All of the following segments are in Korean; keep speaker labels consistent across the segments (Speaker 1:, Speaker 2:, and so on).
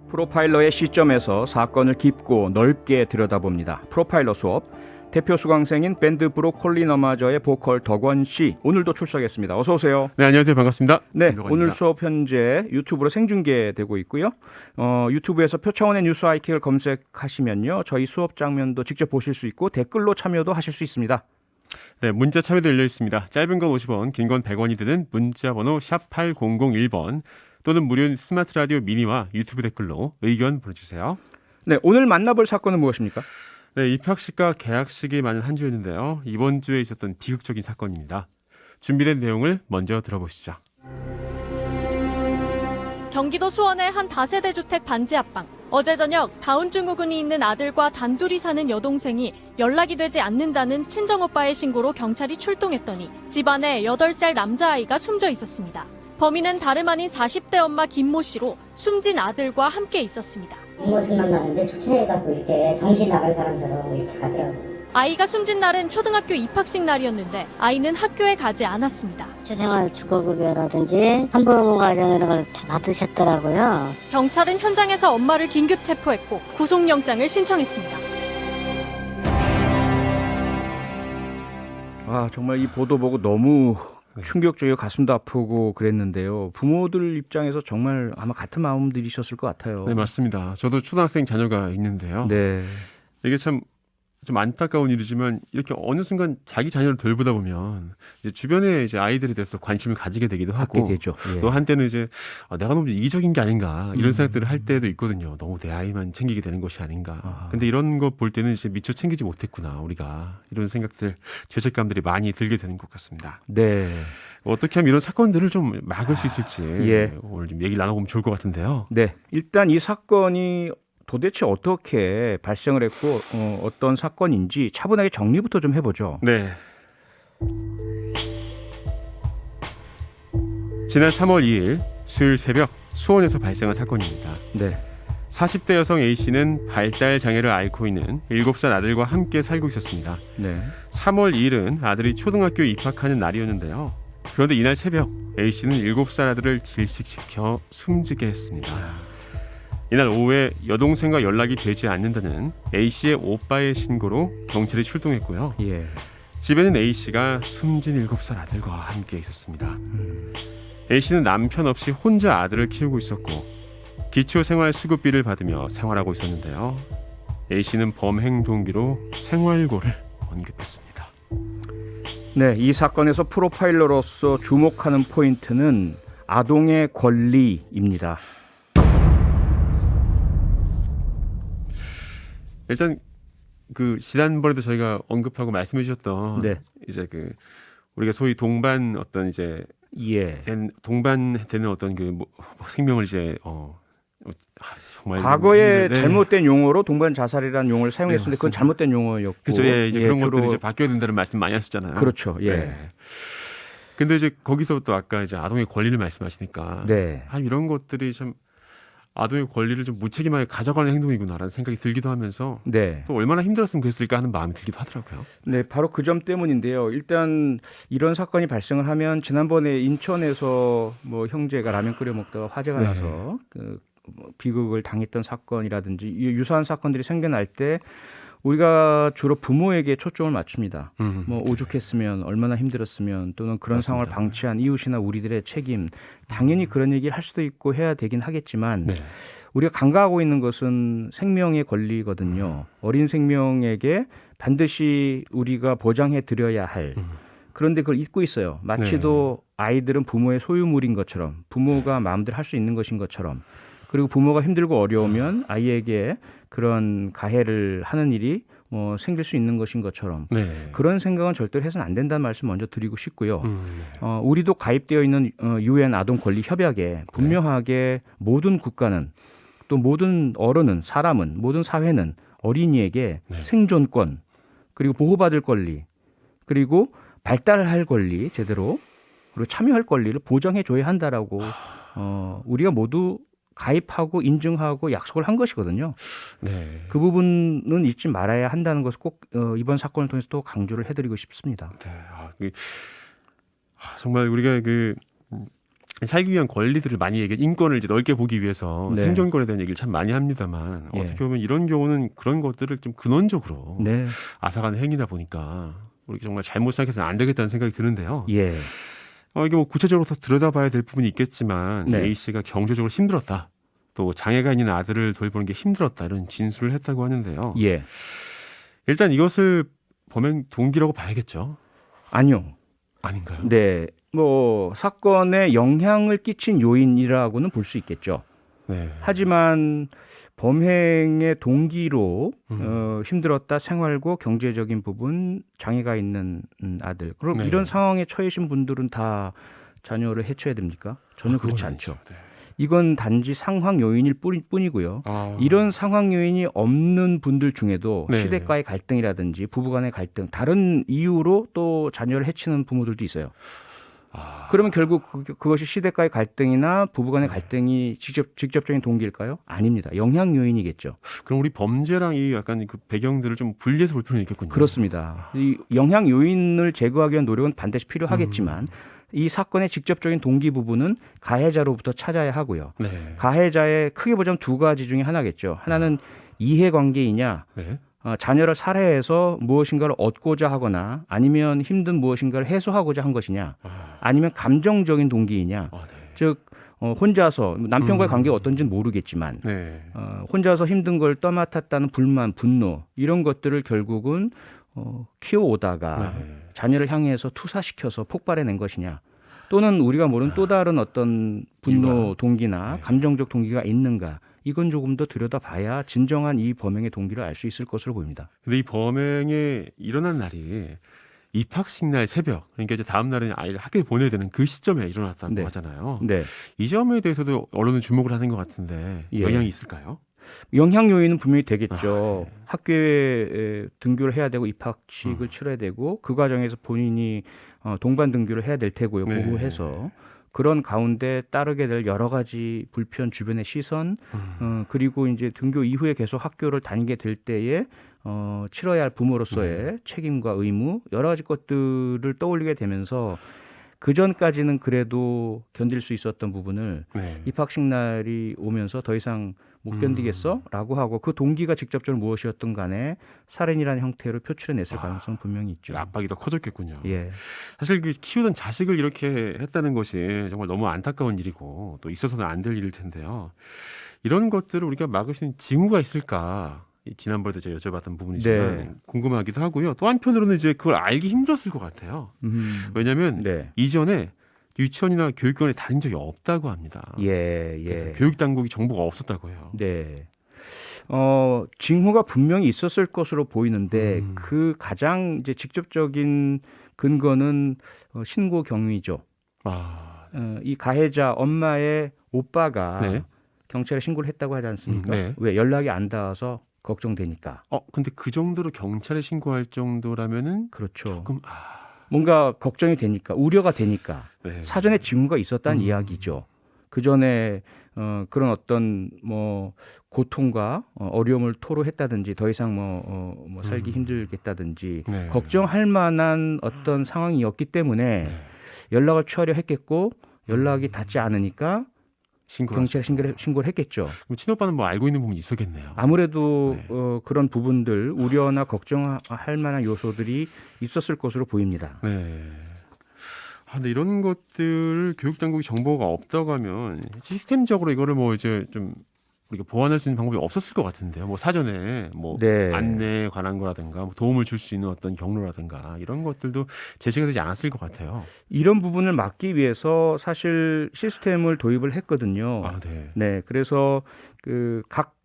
Speaker 1: 프로파일러의 시점에서 사건을 깊고 넓게 들여다봅니다. 프로파일러 수업, 대표 수강생인 밴드 브로콜리 너마저의 보컬 덕원 씨, 오늘도 출석했습니다. 어서 오세요.
Speaker 2: 네, 안녕하세요. 반갑습니다.
Speaker 1: 네,
Speaker 2: 김덕원입니다.
Speaker 1: 오늘 수업 현재 유튜브로 생중계되고 있고요. 유튜브에서 표창원의 뉴스 아이킥을 검색하시면요, 저희 수업 장면도 직접 보실 수 있고 댓글로 참여도 하실 수 있습니다.
Speaker 2: 네, 문자 참여도 열려 있습니다. 짧은 건 50원, 긴 건 100원이 드는 문자 번호 샵 8001번 또는 무료 스마트 라디오 미니와 유튜브 댓글로 의견 보내주세요.
Speaker 1: 네, 오늘 만나볼 사건은 무엇입니까?
Speaker 2: 네, 입학식과 개학식이 많은 한 주였는데요. 이번 주에 있었던 비극적인 사건입니다. 준비된 내용을 먼저 들어보시죠.
Speaker 3: 경기도 수원의 한 다세대 주택 반지 앞방. 어제 저녁 다운증후군이 있는 아들과 단둘이 사는 여동생이 연락이 되지 않는다는 친정오빠의 신고로 경찰이 출동했더니 집안에 8살 남자아이가 숨져 있었습니다. 범인은 다름 아닌 40대 엄마 김모 씨로 숨진 아들과 함께 있었습니다.
Speaker 4: 뒷모습만 나는데 축제해갖고 이렇게 정신 나갈 사람처럼 이렇게 가더라고요.
Speaker 3: 아이가 숨진 날은 초등학교 입학식 날이었는데 아이는 학교에 가지 않았습니다.
Speaker 4: 생활 주거급여라든지 한부모 가정 이런 걸 다 받으셨더라고요.
Speaker 3: 경찰은 현장에서 엄마를 긴급 체포했고 구속영장을 신청했습니다.
Speaker 1: 아, 정말 이 보도 보고 너무 충격적이고 가슴도 아프고 그랬는데요. 부모들 입장에서 정말 아마 같은 마음들이셨을 것 같아요.
Speaker 2: 네, 맞습니다. 저도 초등학생 자녀가 있는데요.
Speaker 1: 네.
Speaker 2: 이게 참 좀 안타까운 일이지만 이렇게 어느 순간 자기 자녀를 돌보다 보면 이제 주변에 이제 아이들에 대해서 관심을 가지게 되기도
Speaker 1: 갖게
Speaker 2: 하고
Speaker 1: 되죠. 예.
Speaker 2: 또 한때는 이제 내가 너무 이기적인 게 아닌가 이런 생각들을 할 때도 있거든요. 너무 내 아이만 챙기게 되는 것이 아닌가. 근데 이런 거 볼 때는 이제 미처 챙기지 못했구나 우리가 이런 생각들 죄책감들이 많이 들게 되는 것 같습니다.
Speaker 1: 네.
Speaker 2: 어떻게 하면 이런 사건들을 좀 막을 수 있을지
Speaker 1: 예.
Speaker 2: 오늘 좀 얘기를 나눠보면 좋을 것 같은데요.
Speaker 1: 네. 일단 이 사건이 도대체 어떻게 발생을 했고 어떤 사건인지 차분하게 정리부터 좀 해보죠.
Speaker 2: 네. 지난 3월 2일 수요일 새벽 수원에서 발생한 사건입니다.
Speaker 1: 네.
Speaker 2: 40대 여성 A씨는 발달 장애를 앓고 있는 7살 아들과 함께 살고 있었습니다.
Speaker 1: 네.
Speaker 2: 3월 2일은 아들이 초등학교에 입학하는 날이었는데요. 그런데 이날 새벽 A씨는 7살 아들을 질식시켜 숨지게 했습니다. 이날 오후에 여동생과 연락이 되지 않는다는 A씨의 오빠의 신고로 경찰이 출동했고요.
Speaker 1: 예.
Speaker 2: 집에는 A씨가 숨진 7살 아들과 함께 있었습니다. A씨는 남편 없이 혼자 아들을 키우고 있었고 기초생활수급비를 받으며 생활하고 있었는데요. A씨는 범행 동기로 생활고를 언급했습니다.
Speaker 1: 네, 이 사건에서 프로파일러로서 주목하는 포인트는 아동의 권리입니다.
Speaker 2: 일단 그 지난번에도 저희가 언급하고 말씀해 주셨던
Speaker 1: 네.
Speaker 2: 이제 그 우리가 소위 동반 어떤 이제
Speaker 1: 예.
Speaker 2: 동반되는 어떤 그 생명을 이제 정말
Speaker 1: 과거에
Speaker 2: 네.
Speaker 1: 잘못된 용어로 동반 자살이라는 용어를 사용했는데 그건
Speaker 2: 맞습니다.
Speaker 1: 잘못된 용어였고.
Speaker 2: 그죠. 예, 이제 그런
Speaker 1: 주로
Speaker 2: 것들이 이제 바뀌어야 된다는 말씀 많이 하셨잖아요.
Speaker 1: 그렇죠. 예.
Speaker 2: 네. 근데 이제 거기서 또 아까 이제 아동의 권리를 말씀하시니까
Speaker 1: 네.
Speaker 2: 이런 것들이 참 아동의 권리를 좀 무책임하게 가져가는 행동이구나라는 생각이 들기도 하면서
Speaker 1: 네.
Speaker 2: 또 얼마나 힘들었으면 그랬을까 하는 마음이 들기도 하더라고요.
Speaker 1: 네, 바로 그 점 때문인데요. 일단 이런 사건이 발생을 하면 지난번에 인천에서 뭐 형제가 라면 끓여 먹다가 화재가
Speaker 2: 네.
Speaker 1: 나서 비극을 당했던 사건이라든지 유사한 사건들이 생겨날 때 우리가 주로 부모에게 초점을 맞춥니다. 뭐 오죽했으면 얼마나 힘들었으면 또는 그런
Speaker 2: 맞습니다.
Speaker 1: 상황을 방치한 이웃이나 우리들의 책임 당연히 그런 얘기를 할 수도 있고 해야 되긴 하겠지만
Speaker 2: 네.
Speaker 1: 우리가 간과하고 있는 것은 생명의 권리거든요. 어린 생명에게 반드시 우리가 보장해 드려야 할 그런데 그걸 잊고 있어요. 마치도 아이들은 부모의 소유물인 것처럼 부모가 마음대로 할 수 있는 것인 것처럼 그리고 부모가 힘들고 어려우면 아이에게 그런 가해를 하는 일이 생길 수 있는 것인 것처럼
Speaker 2: 네.
Speaker 1: 그런 생각은 절대로 해서는 안 된다는 말씀 먼저 드리고 싶고요.
Speaker 2: 네.
Speaker 1: 우리도 가입되어 있는 UN 아동권리협약에 분명하게 모든 국가는 또 모든 어른은 사람은 모든 사회는 어린이에게
Speaker 2: 네.
Speaker 1: 생존권 그리고 보호받을 권리 그리고 발달할 권리 제대로 그리고 참여할 권리를 보장해 줘야 한다라고 우리가 모두 가입하고 인증하고 약속을 한 것이거든요.
Speaker 2: 네.
Speaker 1: 그 부분은 잊지 말아야 한다는 것을 꼭 이번 사건을 통해서 또 강조를 해드리고 싶습니다.
Speaker 2: 네. 정말 우리가 그 살기 위한 권리들을 많이 얘기, 인권을 이제 넓게 보기 위해서
Speaker 1: 네.
Speaker 2: 생존권에 대한 얘기를 참 많이 합니다만
Speaker 1: 예.
Speaker 2: 어떻게 보면 이런 경우는 그런 것들을 좀 근원적으로
Speaker 1: 네.
Speaker 2: 앗아가는 행위다 보니까 우리 정말 잘못 생각해서는 안 되겠다는 생각이 드는데요.
Speaker 1: 예.
Speaker 2: 이게 뭐 구체적으로 더 들여다봐야 될 부분이 있겠지만
Speaker 1: 네.
Speaker 2: A 씨가 경제적으로 힘들었다. 또 장애가 있는 아들을 돌보는 게 힘들었다. 이런 진술을 했다고 하는데요.
Speaker 1: 예.
Speaker 2: 일단 이것을 범행 동기라고 봐야겠죠.
Speaker 1: 아니요.
Speaker 2: 아닌가요?
Speaker 1: 네. 뭐 사건에 영향을 끼친 요인이라고는 볼 수 있겠죠.
Speaker 2: 네.
Speaker 1: 하지만 범행의 동기로
Speaker 2: 음.
Speaker 1: 힘들었다 생활고 경제적인 부분 장애가 있는 아들. 그럼
Speaker 2: 네.
Speaker 1: 이런 상황에 처해신 분들은 다 자녀를 해쳐야 됩니까? 전혀
Speaker 2: 그건
Speaker 1: 그렇지
Speaker 2: 아니죠.
Speaker 1: 않죠.
Speaker 2: 네.
Speaker 1: 이건 단지 상황 요인일 뿐이고요. 이런 상황 요인이 없는 분들 중에도
Speaker 2: 네.
Speaker 1: 시댁과의 갈등이라든지 부부간의 갈등, 다른 이유로 또 자녀를 해치는 부모들도 있어요. 그러면 결국 그것이 시댁과의 갈등이나 부부간의 갈등이 직접적인 동기일까요? 아닙니다. 영향 요인이겠죠.
Speaker 2: 그럼 우리 범죄랑 이 약간 그 배경들을 좀 분리해서 볼 필요는 있겠군요.
Speaker 1: 그렇습니다. 이 영향 요인을 제거하기 위한 노력은 반드시 필요하겠지만 이 사건의 직접적인 동기 부분은 가해자로부터 찾아야 하고요.
Speaker 2: 네.
Speaker 1: 가해자의 크게 보자면 두 가지 중에 하나겠죠. 하나는 이해관계이냐,
Speaker 2: 네.
Speaker 1: 자녀를 살해해서 무엇인가를 얻고자 하거나 아니면 힘든 무엇인가를 해소하고자 한 것이냐, 아니면 감정적인 동기이냐.
Speaker 2: 네.
Speaker 1: 즉 혼자서 남편과의 관계가 어떤지는 모르겠지만
Speaker 2: 네.
Speaker 1: 혼자서 힘든 걸 떠맡았다는 불만, 분노 이런 것들을 결국은 키워오다가
Speaker 2: 네.
Speaker 1: 자녀를 향해서 투사시켜서 폭발해낸 것이냐, 또는 우리가 모르는 또 다른 어떤 분노
Speaker 2: 이유가?
Speaker 1: 동기나
Speaker 2: 네.
Speaker 1: 감정적 동기가 있는가, 이건 조금 더 들여다봐야 진정한 이 범행의 동기를 알 수 있을 것으로 보입니다.
Speaker 2: 근데 이 범행이 일어난 날이 입학식 날 새벽, 그러니까 이제 다음 날은 아이를 학교에 보내야 되는 그 시점에 일어났다고
Speaker 1: 네.
Speaker 2: 하잖아요.
Speaker 1: 네,
Speaker 2: 이 점에 대해서도 언론은 주목을 하는 것 같은데
Speaker 1: 예.
Speaker 2: 영향이 있을까요?
Speaker 1: 영향 요인은 분명히 되겠죠.
Speaker 2: 네.
Speaker 1: 학교에 등교를 해야 되고 입학식을 치러야 되고 그 과정에서 본인이 동반 등교를 해야 될 테고요.
Speaker 2: 네.
Speaker 1: 보호해서 그런 가운데 따르게 될 여러 가지 불편, 주변의 시선, 그리고 이제 등교 이후에 계속 학교를 다니게 될 때에 치러야 할 부모로서의 책임과 의무, 여러 가지 것들을 떠올리게 되면서 그 전까지는 그래도 견딜 수 있었던 부분을
Speaker 2: 네.
Speaker 1: 입학식 날이 오면서 더 이상 못 견디겠어? 라고 하고 그 동기가 직접적으로 무엇이었든 간에 살인이라는 형태로 표출해냈을 가능성은 분명히 있죠.
Speaker 2: 압박이 더 커졌겠군요.
Speaker 1: 예.
Speaker 2: 사실 그 키우던 자식을 이렇게 했다는 것이 정말 너무 안타까운 일이고 또 있어서는 안 될 일일 텐데요. 이런 것들을 우리가 막을 수 있는 징후가 있을까? 지난번에도 제가 여쭤봤던 부분이지만
Speaker 1: 네.
Speaker 2: 궁금하기도 하고요. 또 한편으로는 이제 그걸 알기 힘들었을 것 같아요. 왜냐하면
Speaker 1: 네.
Speaker 2: 이전에 유치원이나 교육원에 다닌 적이 없다고 합니다.
Speaker 1: 예,
Speaker 2: 그래서
Speaker 1: 예.
Speaker 2: 교육 당국이 정보가 없었다고 해요.
Speaker 1: 네. 징후가 분명히 있었을 것으로 보이는데 그 가장 이제 직접적인 근거는 신고 경위죠. 이 가해자 엄마의 오빠가
Speaker 2: 네.
Speaker 1: 경찰에 신고를 했다고 하지 않습니까?
Speaker 2: 네.
Speaker 1: 왜? 연락이 안 닿아서 걱정되니까.
Speaker 2: 근데 그 정도로 경찰에 신고할 정도라면은
Speaker 1: 그렇죠.
Speaker 2: 조금
Speaker 1: 뭔가 걱정이 되니까, 우려가 되니까
Speaker 2: 네.
Speaker 1: 사전에 징후가 있었다는 이야기죠. 그 전에 그런 어떤 뭐 고통과 어려움을 토로했다든지 더 이상 뭐 살기 힘들겠다든지
Speaker 2: 네.
Speaker 1: 걱정할 만한 어떤 상황이었기 때문에 연락을 취하려 했겠고 연락이 닿지 않으니까 경찰에 신고를 했겠죠.
Speaker 2: 그럼 친오빠는 뭐 알고 있는 부분이 있었겠네요.
Speaker 1: 아무래도
Speaker 2: 네.
Speaker 1: 그런 부분들, 우려나 걱정할 만한 요소들이 있었을 것으로 보입니다.
Speaker 2: 네. 근데 이런 것들 교육 당국이 정보가 없다고 하면 시스템적으로 이거를 뭐 이제 좀 우리가 보완할 수 있는 방법이 없었을 것 같은데요. 뭐 사전에 뭐
Speaker 1: 네.
Speaker 2: 안내에 관한 거라든가 뭐 도움을 줄 수 있는 어떤 경로라든가 이런 것들도 제시가 되지 않았을 것 같아요.
Speaker 1: 이런 부분을 막기 위해서 사실 시스템을 도입을 했거든요.
Speaker 2: 네.
Speaker 1: 네, 그래서 각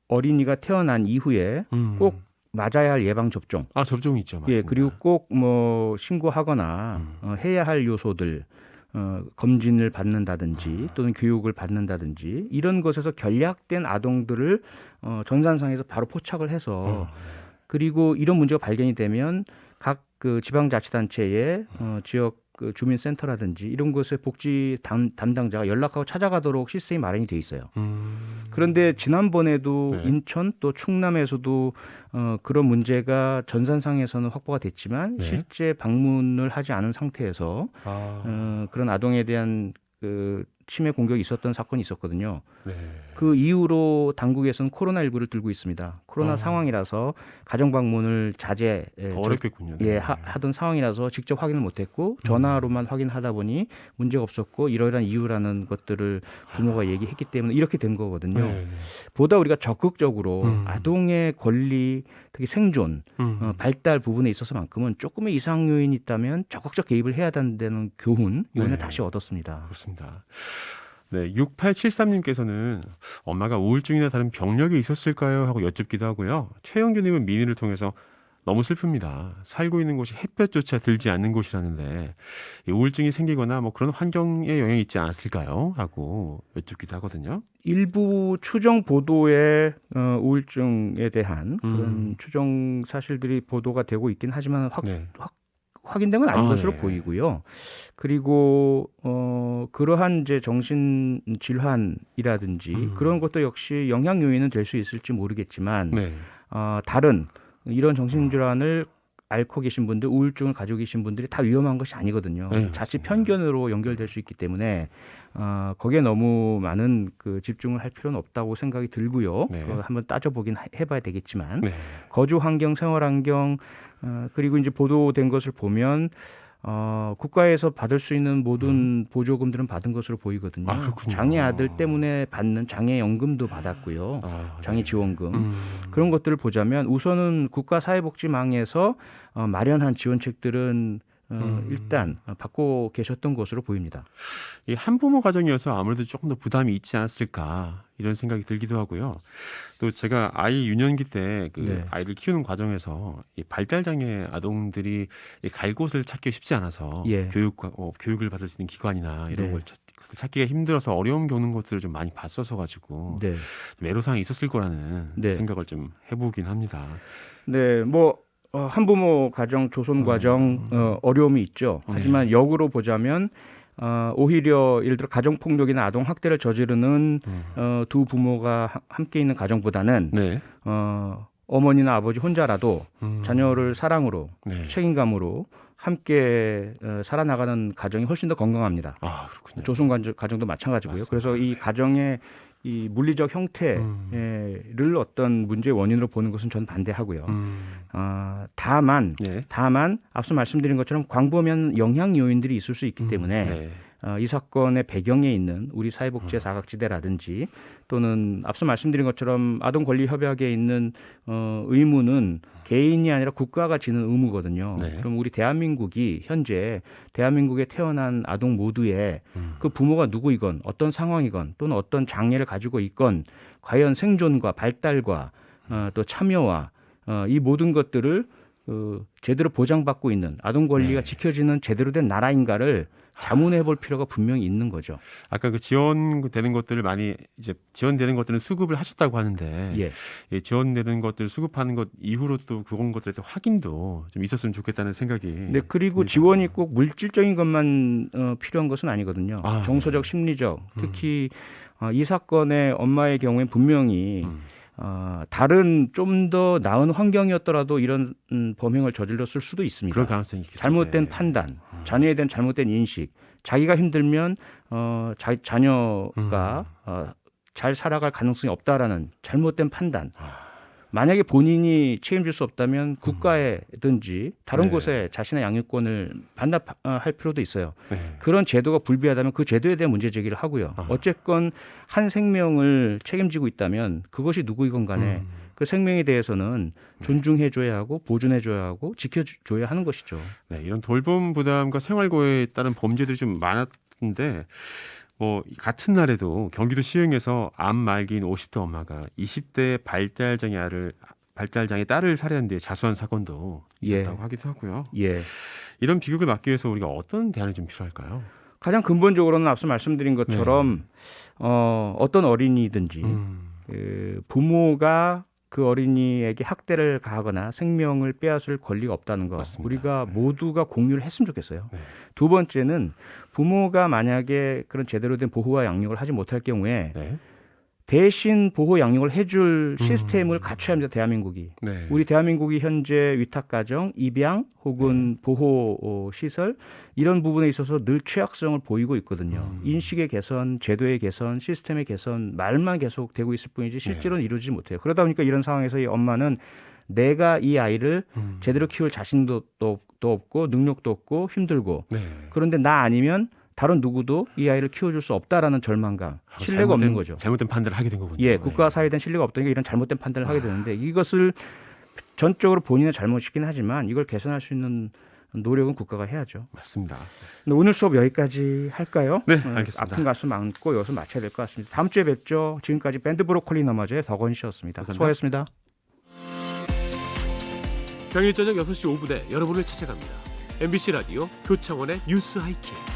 Speaker 1: 어린이가 태어난 이후에 꼭 맞아야 할 예방 접종,
Speaker 2: 접종이 있죠, 맞습니다.
Speaker 1: 예, 그리고 꼭 뭐 신고하거나 해야 할 요소들, 검진을 받는다든지 또는 교육을 받는다든지 이런 것에서 결약된 아동들을 전산상에서 바로 포착을 해서 그리고 이런 문제가 발견이 되면 각 지방자치단체의 지역 주민센터라든지 이런 곳의 복지 담당자가 연락하고 찾아가도록 시스템이 마련이 돼 있어요. 그런데 지난번에도
Speaker 2: 네.
Speaker 1: 인천 또 충남에서도 그런 문제가 전산상에서는 확보가 됐지만
Speaker 2: 네.
Speaker 1: 실제 방문을 하지 않은 상태에서 그런 아동에 대한 그 치매 공격이 있었던 사건이 있었거든요.
Speaker 2: 네.
Speaker 1: 그 이후로 당국에서는 코로나19를 들고 있습니다. 코로나
Speaker 2: 아.
Speaker 1: 상황이라서 가정 방문을 자제
Speaker 2: 더 어렵겠군요.
Speaker 1: 예,
Speaker 2: 네.
Speaker 1: 하던 상황이라서 직접 확인을 못했고 전화로만 확인하다 보니 문제가 없었고 이러이러한 이유라는 것들을 부모가 얘기했기 때문에 이렇게 된 거거든요.
Speaker 2: 네.
Speaker 1: 보다 우리가 적극적으로
Speaker 2: 음.
Speaker 1: 아동의 권리, 특히 생존, 발달 부분에 있어서만큼은 조금의 이상 요인이 있다면 적극적 개입을 해야 한다는 교훈 이번에
Speaker 2: 네.
Speaker 1: 다시 얻었습니다.
Speaker 2: 그렇습니다. 네, 6873님께서는 엄마가 우울증이나 다른 병력이 있었을까요? 하고 여쭙기도 하고요. 최영규님은 미니를 통해서 너무 슬픕니다. 살고 있는 곳이 햇볕조차 들지 않는 곳이라는데 이 우울증이 생기거나 뭐 그런 환경에 영향이 있지 않았을까요? 하고 여쭙기도 하거든요.
Speaker 1: 일부 추정 보도에 우울증에 대한 그런 추정 사실들이 보도가 되고 있긴 하지만
Speaker 2: 네.
Speaker 1: 확인된 건 아닌
Speaker 2: 아,
Speaker 1: 것으로
Speaker 2: 네.
Speaker 1: 보이고요. 그리고 그러한 이제 정신 질환이라든지 그런 것도 역시 영향 요인은 될 수 있을지 모르겠지만
Speaker 2: 네.
Speaker 1: 다른 이런 정신 질환을 앓고 계신 분들, 우울증을 가지고 계신 분들이 다 위험한 것이 아니거든요.
Speaker 2: 네,
Speaker 1: 자칫
Speaker 2: 맞습니다.
Speaker 1: 편견으로 연결될 수 있기 때문에 거기에 너무 많은 그 집중을 할 필요는 없다고 생각이 들고요.
Speaker 2: 네.
Speaker 1: 그거 한번 따져보긴 해봐야 되겠지만
Speaker 2: 네.
Speaker 1: 거주 환경, 생활 환경 그리고 이제 보도된 것을 보면 국가에서 받을 수 있는 모든 보조금들은 받은 것으로 보이거든요.
Speaker 2: 아, 그렇군요.
Speaker 1: 장애 아들 때문에 받는 장애 연금도 받았고요.
Speaker 2: 아, 네.
Speaker 1: 장애 지원금 그런 것들을 보자면 우선은 국가 사회복지망에서 마련한 지원책들은 일단 받고 계셨던 것으로 보입니다.
Speaker 2: 이 한부모 가정이어서 아무래도 조금 더 부담이 있지 않았을까 이런 생각이 들기도 하고요. 또 제가 아이 유년기 때 그
Speaker 1: 네.
Speaker 2: 아이를 키우는 과정에서 이 발달장애 아동들이 갈 곳을 찾기 쉽지 않아서
Speaker 1: 예.
Speaker 2: 교육을 받을 수 있는 기관이나 이런
Speaker 1: 네.
Speaker 2: 걸 찾기가 힘들어서 어려움 겪는 것들을 좀 많이 봤어서 가지고
Speaker 1: 네,
Speaker 2: 좀 애로사항이 있었을 거라는
Speaker 1: 네.
Speaker 2: 생각을 좀 해보긴 합니다.
Speaker 1: 네, 뭐 한부모 가정, 조손 과정 어려움이 있죠. 하지만 역으로 보자면 오히려 예를 들어 가정 폭력이나 아동 학대를 저지르는 두 부모가 함께 있는 가정보다는
Speaker 2: 네.
Speaker 1: 어머니나 아버지 혼자라도 자녀를 사랑으로
Speaker 2: 네.
Speaker 1: 책임감으로 함께 살아나가는 가정이 훨씬 더 건강합니다.
Speaker 2: 아, 그렇군요.
Speaker 1: 조손 가정도 마찬가지고요.
Speaker 2: 맞습니다.
Speaker 1: 그래서 이 가정의 이 물리적 형태를 어떤 문제의 원인으로 보는 것은 저는 반대하고요. 다만
Speaker 2: 네.
Speaker 1: 앞서 말씀드린 것처럼 광범위한 영향 요인들이 있을 수 있기 때문에
Speaker 2: 네.
Speaker 1: 이 사건의 배경에 있는 우리 사회복지의 사각지대라든지 또는 앞서 말씀드린 것처럼 아동권리협약에 있는 의무는 개인이 아니라 국가가 지는 의무거든요.
Speaker 2: 네.
Speaker 1: 그럼 우리 대한민국이 현재 대한민국에 태어난 아동 모두의 그 부모가 누구이건 어떤 상황이건 또는 어떤 장애를 가지고 있건 과연 생존과 발달과 또 참여와 이 모든 것들을 제대로 보장받고 있는 아동 권리가
Speaker 2: 네.
Speaker 1: 지켜지는 제대로 된 나라인가를 자문해 볼 필요가 분명히 있는 거죠.
Speaker 2: 아까 그 지원되는 것들을 많이 이제 지원되는 것들은 수급을 하셨다고 하는데
Speaker 1: 예.
Speaker 2: 이 지원되는 것들 수급하는 것 이후로 또 그런 것들에 대한 확인도 좀 있었으면 좋겠다는 생각이.
Speaker 1: 네, 그리고
Speaker 2: 듭니다.
Speaker 1: 지원이 꼭 물질적인 것만 필요한 것은 아니거든요.
Speaker 2: 아,
Speaker 1: 정서적,
Speaker 2: 네.
Speaker 1: 심리적, 특히 이 사건의 엄마의 경우에 분명히 다른 좀 더 나은 환경이었더라도 이런 범행을 저질렀을 수도 있습니다.
Speaker 2: 그럴 가능성이 있겠죠.
Speaker 1: 잘못된
Speaker 2: 네.
Speaker 1: 판단, 자녀에 대한 잘못된 인식, 자기가 힘들면 자녀가 잘 살아갈 가능성이 없다라는 잘못된 판단. 만약에 본인이 책임질 수 없다면 국가에든지 다른
Speaker 2: 네.
Speaker 1: 곳에 자신의 양육권을 반납할 필요도 있어요.
Speaker 2: 네.
Speaker 1: 그런 제도가 불비하다면 그 제도에 대한 문제 제기를 하고요.
Speaker 2: 아.
Speaker 1: 어쨌건 한 생명을 책임지고 있다면 그것이 누구이건 간에 그 생명에 대해서는 존중해줘야 하고 보존해줘야 하고 지켜줘야 하는 것이죠.
Speaker 2: 네, 이런 돌봄 부담과 생활고에 따른 범죄들이 좀 많았는데 뭐 같은 날에도 경기도 시흥에서 암 말기인 50대 엄마가 20대 발달장애 딸을 살해한 뒤에 자수한 사건도 있었다고 하기도 하고요.
Speaker 1: 예.
Speaker 2: 이런 비극을 막기 위해서 우리가 어떤 대안이 좀 필요할까요?
Speaker 1: 가장 근본적으로는 앞서 말씀드린 것처럼 어떤 어린이든지 부모가 그 어린이에게 학대를 가하거나 생명을 빼앗을 권리가 없다는 것.
Speaker 2: 맞습니다.
Speaker 1: 우리가 모두가 공유를 했으면 좋겠어요.
Speaker 2: 네.
Speaker 1: 두 번째는 부모가 만약에 그런 제대로 된 보호와 양육을 하지 못할 경우에
Speaker 2: 네.
Speaker 1: 대신 보호 양육을 해줄 시스템을 갖춰야 합니다. 대한민국이.
Speaker 2: 네.
Speaker 1: 우리 대한민국이 현재 위탁가정, 입양 혹은 보호 시설 이런 부분에 있어서 늘 취약성을 보이고 있거든요. 인식의 개선, 제도의 개선, 시스템의 개선 말만 계속 되고 있을 뿐이지 실제로는 이루어지지 못해요. 그러다 보니까 이런 상황에서 이 엄마는 내가 이 아이를 제대로 키울 자신도 또 없고 능력도 없고 힘들고
Speaker 2: 네.
Speaker 1: 그런데 나 아니면 다른 누구도 이 아이를 키워줄 수 없다라는 절망감, 신뢰가 없는 거죠.
Speaker 2: 잘못된 판단을 하게 된 거군요.
Speaker 1: 예, 국가와 사회에 대한 신뢰가 없다니까 이런 잘못된 판단을 하게 되는데 이것을 전적으로 본인의 잘못이긴 하지만 이걸 개선할 수 있는 노력은 국가가 해야죠.
Speaker 2: 맞습니다.
Speaker 1: 근데 오늘 수업 여기까지 할까요?
Speaker 2: 네, 알겠습니다.
Speaker 1: 아픈 가슴 안고 여기서 마쳐야 될 것 같습니다. 다음 주에 뵙죠. 지금까지 밴드 브로콜리 너마저의 덕원 씨였습니다.
Speaker 2: 감사합니다.
Speaker 1: 수고하셨습니다.
Speaker 5: 평일 저녁 6시 5분에 여러분을 찾아갑니다. MBC 라디오 표창원의 뉴스 하이킥.